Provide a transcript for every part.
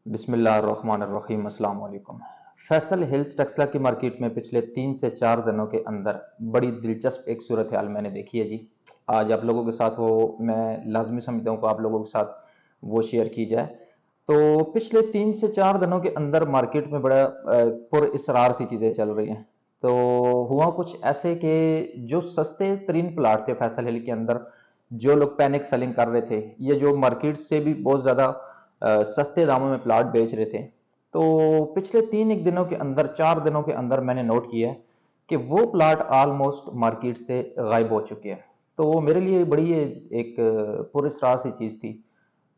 बिस्मिल्लाहिर्रहमानिर्रहीम अस्सलाम वालेकुम। फैसल हिल्स टेक्सला की मार्केट में पिछले 3 से 4 दिनों के अंदर बड़ी दिलचस्प एक सूरत हाल मैंने देखी है जी। आज आप लोगों के साथ वो मैं लाजमी समझता हूँ कि आप लोगों के साथ वो शेयर की जाए। तो पिछले 3 से 4 दिनों के अंदर मार्केट में बड़ा पुरअसरार सी चीज़ें चल रही हैं। तो हुआ कुछ ऐसे कि जो सस्ते तरीन प्लाट थे फैसल हिल के अंदर, जो लोग पैनिक सेलिंग कर रहे थे, ये जो मार्केट से भी बहुत ज़्यादा सस्ते दामों में प्लाट बेच रहे थे। तो पिछले 3 एक दिनों के अंदर 4 दिनों के अंदर मैंने नोट किया है कि वो प्लाट ऑलमोस्ट मार्केट से गायब हो चुके हैं। तो मेरे लिए बड़ी ये एक पुरस्कार सी चीज़ थी।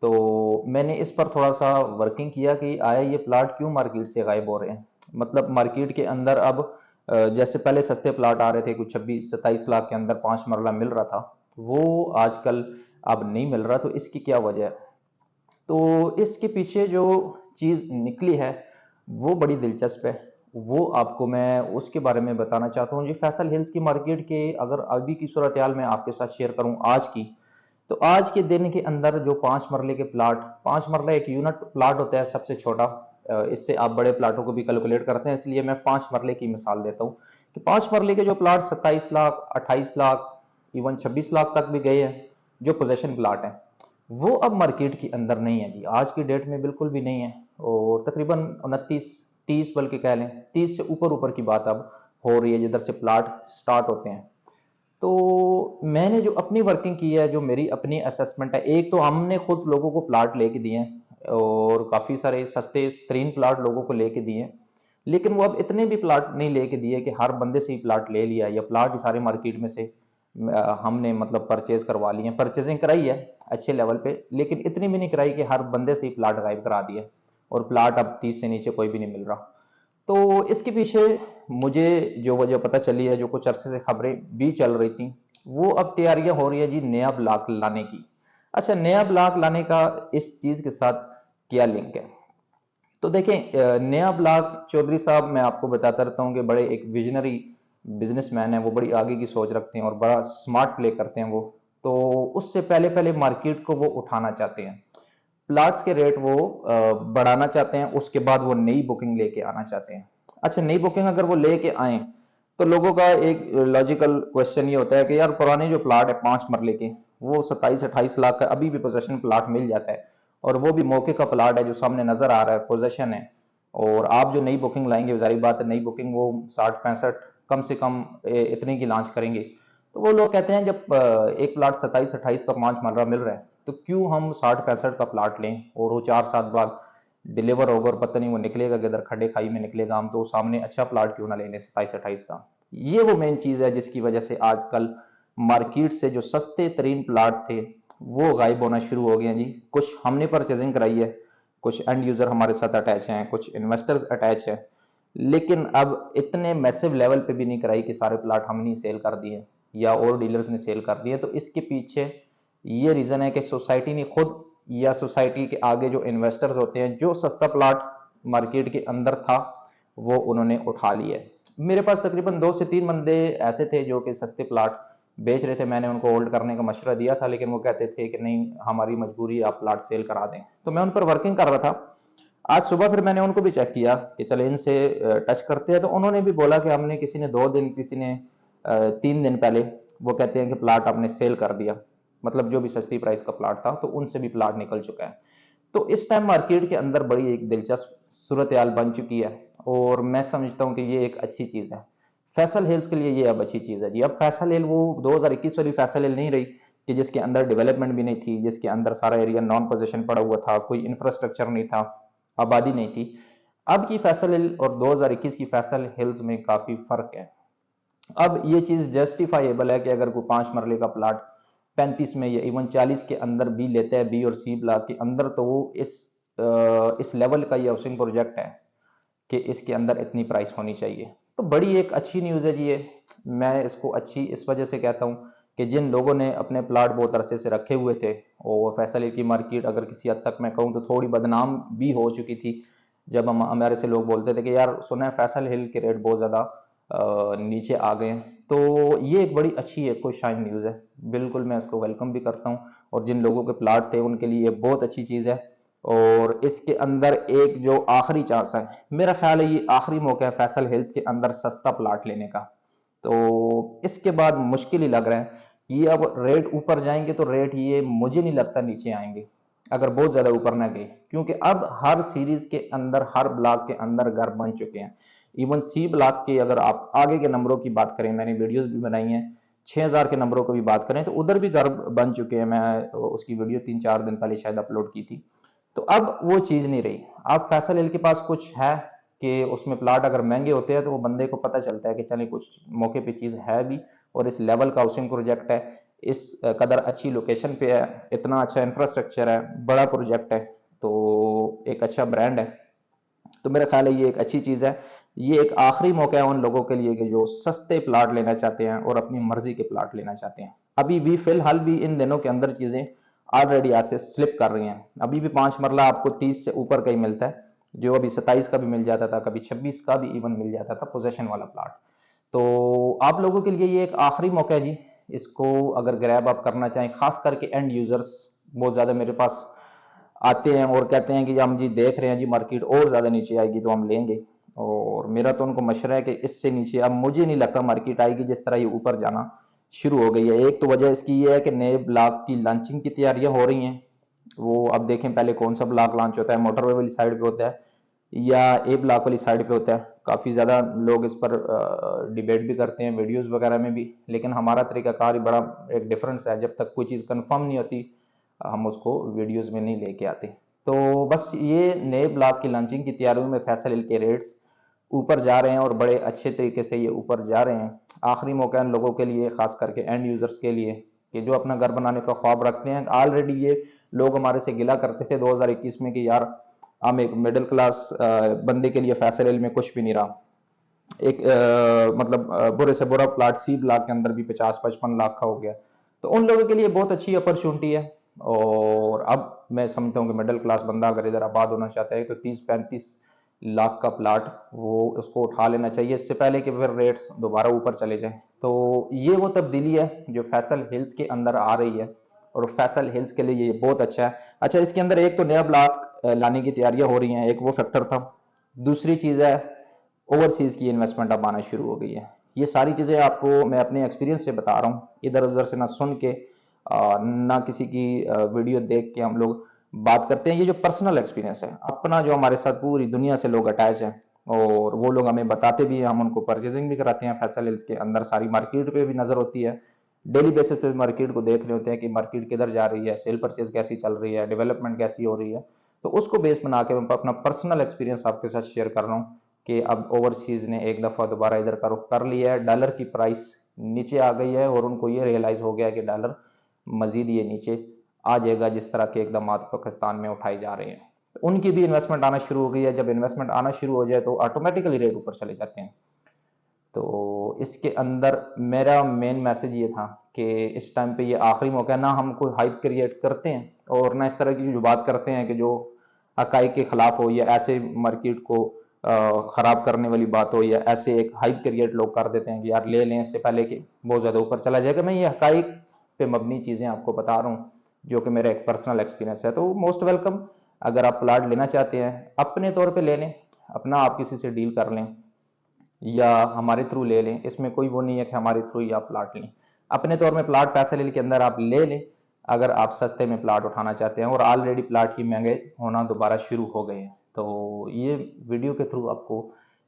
तो मैंने इस पर थोड़ा सा वर्किंग किया कि आया ये प्लाट क्यों मार्केट से गायब हो रहे हैं। मतलब मार्केट के अंदर अब जैसे पहले सस्ते प्लाट आ रहे थे, कुछ 26-27 लाख के अंदर 5 मरला मिल रहा था, वो आजकल अब नहीं मिल रहा। तो इसकी क्या वजह है? तो इसके पीछे जो चीज़ निकली है वो बड़ी दिलचस्प है। वो आपको मैं उसके बारे में बताना चाहता हूँ जी। फैसल हिल्स की मार्केट के अगर अभी की सूरत हाल मैं आपके साथ शेयर करूँ आज की, तो आज के दिन के अंदर जो 5 मरले के प्लाट, 5 मरला एक यूनिट प्लाट होता है सबसे छोटा। इससे आप बड़े प्लाटों को भी कैलकुलेट करते हैं, इसलिए मैं 5 मरले की मिसाल देता हूँ कि 5 मरले के जो प्लाट 27 लाख, 28 लाख, इवन 26 लाख तक भी गए हैं, जो पोजेशन प्लाट है, वो अब मार्केट के अंदर नहीं है जी। आज की डेट में बिल्कुल भी नहीं है। और तकरीबन 29-30, बल्कि कह लें 30 से ऊपर ऊपर की बात अब हो रही है जिधर से प्लाट स्टार्ट होते हैं। तो मैंने जो अपनी वर्किंग की है, जो मेरी अपनी असेसमेंट है, एक तो हमने खुद लोगों को प्लाट लेके दिए हैं और काफ़ी सारे सस्ते तरीन प्लाट लोगों को लेके दिए हैं। लेकिन वो अब इतने भी प्लाट नहीं लेके दिए कि हर बंदे से ही प्लाट ले लिया, या प्लाट ही सारे मार्केट में से हमने मतलब परचेज करवा लिए। परचेजिंग कराई है अच्छे लेवल पे, लेकिन इतनी भी नहीं कराई कि हर बंदे से ही प्लाट गायब करा दिए, और प्लाट अब 30 से नीचे कोई भी नहीं मिल रहा। तो इसके पीछे मुझे जो वजह पता चली है, जो कुछ अरसे से खबरें भी चल रही थी, वो अब तैयारियां हो रही है जी नया ब्लॉक लाने की। अच्छा, नया ब्लॉक लाने का इस चीज के साथ क्या लिंक है? तो देखें, नया ब्लॉक चौधरी साहब, मैं आपको बताता रहता हूँ कि बड़े एक विजनरी बिजनेसमैन है। वो बड़ी आगे की सोच रखते हैं और बड़ा स्मार्ट प्ले करते हैं वो। तो उससे पहले पहले मार्केट को वो उठाना चाहते हैं, प्लाट्स के रेट वो बढ़ाना चाहते हैं, उसके बाद वो नई बुकिंग लेके आना चाहते हैं। अच्छा, नई बुकिंग अगर वो लेके आए, तो लोगों का एक लॉजिकल क्वेश्चन ये होता है कि यार पुराने जो प्लाट है 5 मरले के, वो 27-28 लाख का अभी भी पोजेशन प्लाट मिल जाता है, और वो भी मौके का प्लाट है जो सामने नजर आ रहा है, पोजेशन है। और आप जो नई बुकिंग लाएंगे, जारी बात है नई बुकिंग वो 60-65 कम से कम इतने की लॉन्च करेंगे। तो वो लोग कहते हैं जब एक प्लाट 27-28 का 5 मरला मिल रहा है, तो क्यों हम 60-65 का प्लाट लें, और वो 4 साल बाद डिलीवर होगा और पता नहीं वो निकलेगा किधर, खड्डे खाई में निकलेगा, हम तो सामने अच्छा प्लाट क्यों ना लेने 27-28 का। ये वो मेन चीज है जिसकी वजह से आजकल मार्केट से जो सस्ते तरीन प्लाट थे वो गायब होना शुरू हो गए हैं जी। कुछ हमने परचेजिंग कराई है, कुछ एंड यूजर हमारे साथ अटैच हैं, कुछ इन्वेस्टर्स अटैच हैं, लेकिन अब इतने मैसिव लेवल पे भी नहीं कराई कि सारे प्लाट हमने सेल कर दिए या और डीलर्स ने सेल कर दिए। तो इसके पीछे ये रीजन है कि सोसाइटी ने खुद, या सोसाइटी के आगे जो इन्वेस्टर्स होते हैं, जो सस्ता प्लाट मार्केट के अंदर था वो उन्होंने उठा लिया है। मेरे पास तकरीबन 2 से 3 बंदे ऐसे थे जो कि सस्ते प्लाट बेच रहे थे। मैंने उनको होल्ड करने का मशवरा दिया था, लेकिन वो कहते थे कि नहीं, हमारी मजबूरी, आप प्लाट सेल करा दें। तो मैं उन पर वर्किंग कर रहा था। आज सुबह फिर मैंने उनको भी चेक किया कि चले इनसे टच करते हैं। तो उन्होंने भी बोला कि हमने, किसी ने 2 दिन, किसी ने 3 दिन पहले, वो कहते हैं कि प्लाट आपने सेल कर दिया। मतलब जो भी सस्ती प्राइस का प्लाट था, तो उनसे भी प्लाट निकल चुका है। तो इस टाइम मार्केट के अंदर बड़ी एक दिलचस्प सूरत हाल बन चुकी है, और मैं समझता हूँ कि ये एक अच्छी चीज़ है फैसल हिल्स के लिए। ये अब अच्छी चीज़ है जी। अब फैसल हिल वो 2021 वाली फैसल हिल नहीं रही कि जिसके अंदर डेवलपमेंट भी नहीं थी, जिसके अंदर सारा एरिया नॉन पोजीशन पड़ा हुआ था, कोई इंफ्रास्ट्रक्चर नहीं था, आबादी नहीं थी। अब की फैसल हिल और 2021 की फैसल हिल्स में काफ़ी फर्क है। अब ये चीज जस्टिफाइबल है कि अगर कोई 5 मरले का प्लाट 35 में या इवन 40 के अंदर भी लेता है, बी और सी ब्लॉक के अंदर, तो वो इस लेवल का ये हाउसिंग प्रोजेक्ट है कि इसके अंदर इतनी प्राइस होनी चाहिए। तो बड़ी एक अच्छी न्यूज़ है जी ये। मैं इसको अच्छी इस वजह से कहता हूँ कि जिन लोगों ने अपने प्लाट बहुत अरसे से रखे हुए थे, और फैसल की मार्केट अगर किसी हद तक मैं कहूँ तो थोड़ी बदनाम भी हो चुकी थी। जब हम हमारे से लोग बोलते थे कि यार सुना है फैसल हिल के रेट बहुत ज़्यादा नीचे आ गए हैं। तो ये एक बड़ी अच्छी है, खुश शाइन न्यूज़ है। बिल्कुल मैं इसको वेलकम भी करता हूँ, और जिन लोगों के प्लाट थे उनके लिए ये बहुत अच्छी चीज़ है। और इसके अंदर एक जो आखिरी चांस है, मेरा ख्याल है ये आखिरी मौका है फैसल हिल्स के अंदर सस्ता प्लाट लेने का। तो इसके बाद मुश्किल ही लग रहा है। ये अब रेट ऊपर जाएंगे तो रेट ये मुझे नहीं लगता नीचे आएंगे, अगर बहुत ज्यादा ऊपर ना गए, क्योंकि अब हर सीरीज के अंदर हर ब्लॉक के अंदर घर बन चुके हैं। इवन सी ब्लॉक के अगर आप आगे के नंबरों की बात करें, मैंने वीडियोस भी बनाई हैं, 6000 के नंबरों को भी बात करें तो उधर भी घर बन चुके हैं। मैं उसकी वीडियो 3-4 दिन पहले शायद अपलोड की थी। तो अब वो चीज नहीं रही। अब फैसल हिल के पास कुछ है कि उसमें प्लाट अगर महंगे होते हैं तो वो बंदे को पता चलता है कि चले कुछ मौके पे चीज है भी, और इस लेवल का हाउसिंग प्रोजेक्ट है, इस कदर अच्छी लोकेशन पे है, इतना अच्छा इंफ्रास्ट्रक्चर है, बड़ा प्रोजेक्ट है, तो एक अच्छा ब्रांड है। तो मेरा ख्याल है ये एक अच्छी चीज है। ये एक आखिरी मौका है उन लोगों के लिए कि जो सस्ते प्लाट लेना चाहते हैं और अपनी मर्जी के प्लाट लेना चाहते हैं। अभी भी फिलहाल भी इन दिनों के अंदर चीजें ऑलरेडी आज से स्लिप कर रही हैं। अभी भी 5 मरला आपको 30 से ऊपर का ही मिलता है, जो अभी 27 का भी मिल जाता था, कभी 26 का भी इवन मिल जाता था पोजेशन वाला प्लाट। तो आप लोगों के लिए ये एक आखिरी मौका है जी। इसको अगर ग्रैब आप करना चाहें, खास करके एंड यूजर्स बहुत ज्यादा मेरे पास आते हैं और कहते हैं कि हम जी देख रहे हैं जी मार्केट और ज्यादा नीचे आएगी तो हम लेंगे। और मेरा तो उनको मशवरा है कि इससे नीचे अब मुझे नहीं लगता मार्केट आएगी, जिस तरह ये ऊपर जाना शुरू हो गई है। एक तो वजह इसकी ये है कि नए ब्लॉक की लॉन्चिंग की तैयारियां हो रही हैं। वो अब देखें पहले कौन सा ब्लॉक लॉन्च होता है, मोटरवे वाली साइड पे होता है या ए ब्लॉक वाली साइड पे होता है। काफी ज्यादा लोग इस पर डिबेट भी करते हैं वीडियोस वगैरह में भी, लेकिन हमारा तरीकाकार ही बड़ा एक डिफरेंस है। जब तक कोई चीज कंफर्म नहीं होती हम उसको वीडियोस में नहीं लेके आते। तो बस ये नए ब्लॉक की लॉन्चिंग की तैयारियों में फैसल हिल के रेट्स ऊपर जा रहे हैं और बड़े अच्छे तरीके से ये ऊपर जा रहे हैं। आखिरी मौका इन लोगों के लिए, खास करके एंड यूजर्स के लिए, कि जो अपना घर बनाने का ख्वाब रखते हैं। ऑलरेडी ये लोग हमारे से गिला करते थे 2021 में कि यार हम एक मिडिल क्लास बंदे के लिए फैसल हिल में कुछ भी नहीं रहा। एक मतलब बुरे से बुरा प्लाट सी ब्लॉक के अंदर भी 50-55 लाख का हो गया। तो उन लोगों के लिए बहुत अच्छी अपॉर्चुनिटी है। और अब मैं समझता हूँ कि मिडिल क्लास बंदा अगर इधर आबाद होना चाहता है तो 30-35 लाख का प्लाट वो उसको उठा लेना चाहिए, इससे पहले कि फिर रेट्स दोबारा ऊपर चले जाएं। तो ये वो तब्दीली है जो फैसल हिल्स के अंदर आ रही है, और फैसल हिल्स के लिए ये बहुत अच्छा है। अच्छा, इसके अंदर एक तो नया ब्लॉक लाने की तैयारियां हो रही हैं, एक वो फैक्टर था। दूसरी चीज है ओवरसीज की इन्वेस्टमेंट अब आना शुरू हो गई है। ये सारी चीजें आपको मैं अपने एक्सपीरियंस से बता रहा हूँ, इधर उधर से ना सुन के ना किसी की वीडियो देख के हम लोग बात करते हैं। ये जो पर्सनल एक्सपीरियंस है अपना, जो हमारे साथ पूरी दुनिया से लोग अटैच हैं और वो लोग हमें बताते भी हैं, हम उनको परचेजिंग भी कराते हैं। फैसल हिल्स के अंदर सारी मार्केट पे भी नजर होती है, डेली बेसिस पे मार्केट को देख रहे होते हैं कि मार्केट किधर जा रही है, सेल परचेज कैसी चल रही है, डेवलपमेंट कैसी हो रही है। तो उसको बेस बना के मैं अपना पर्सनल एक्सपीरियंस आपके साथ शेयर कर रहा हूँ कि अब ओवरसीज ने एक दफा दोबारा इधर का रुख कर लिया है, डॉलर की प्राइस नीचे आ गई है और उनको ये रियलाइज हो गया कि डॉलर मजीद ये नीचे आ जाएगा, जिस तरह के इकदाम पाकिस्तान में उठाए जा रहे हैं। उनकी भी इन्वेस्टमेंट आना शुरू हो गई है। जब इन्वेस्टमेंट आना शुरू हो जाए तो ऑटोमेटिकली रेट ऊपर चले जाते हैं। तो इसके अंदर मेरा मेन मैसेज ये था कि इस टाइम पे ये आखिरी मौका है। ना हम कोई हाइप क्रिएट करते हैं और ना इस तरह की जो बात करते हैं कि जो हकाइक के खिलाफ हो या ऐसे मार्केट को खराब करने वाली बात हो, या ऐसे एक हाइप क्रिएट लोग कर देते हैं कि यार ले लें इससे पहले कि बहुत ज्यादा ऊपर चला जाएगा। मैं ये हकाइक पे मबनी चीजें आपको बता रहा हूँ जो कि मेरा एक पर्सनल एक्सपीरियंस है। तो मोस्ट वेलकम। अगर आप प्लाट लेना चाहते हैं अपने तौर पे ले लें, अपना आप किसी से डील कर लें या हमारे थ्रू ले लें, इसमें कोई वो नहीं है कि हमारे थ्रू ही आप प्लाट लें। अपने तौर में प्लाट फैसल हिल के अंदर आप ले लें अगर आप सस्ते में प्लाट उठाना चाहते हैं, और ऑलरेडी प्लाट ही महंगे होना दोबारा शुरू हो गए हैं। तो ये वीडियो के थ्रू आपको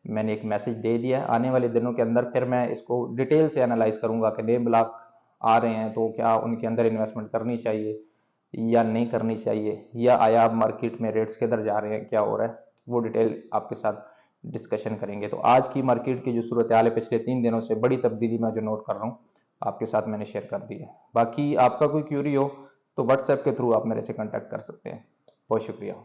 मैंने एक मैसेज दे दिया। आने वाले दिनों के अंदर फिर मैं इसको डिटेल से एनालाइज करूंगा कि नए ब्लॉक आ रहे हैं तो क्या उनके अंदर इन्वेस्टमेंट करनी चाहिए या नहीं करनी चाहिए, या आया अब मार्केट में रेट्स किधर जा रहे हैं, क्या हो रहा है, वो डिटेल आपके साथ डिस्कशन करेंगे। तो आज की मार्केट की जो सूरत हाल है पिछले 3 दिनों से, बड़ी तब्दीली मैं जो नोट कर रहा हूँ आपके साथ मैंने शेयर कर दी है। बाकी आपका कोई क्यूरी हो तो व्हाट्सएप के थ्रू आप मेरे से कांटेक्ट कर सकते हैं। बहुत शुक्रिया।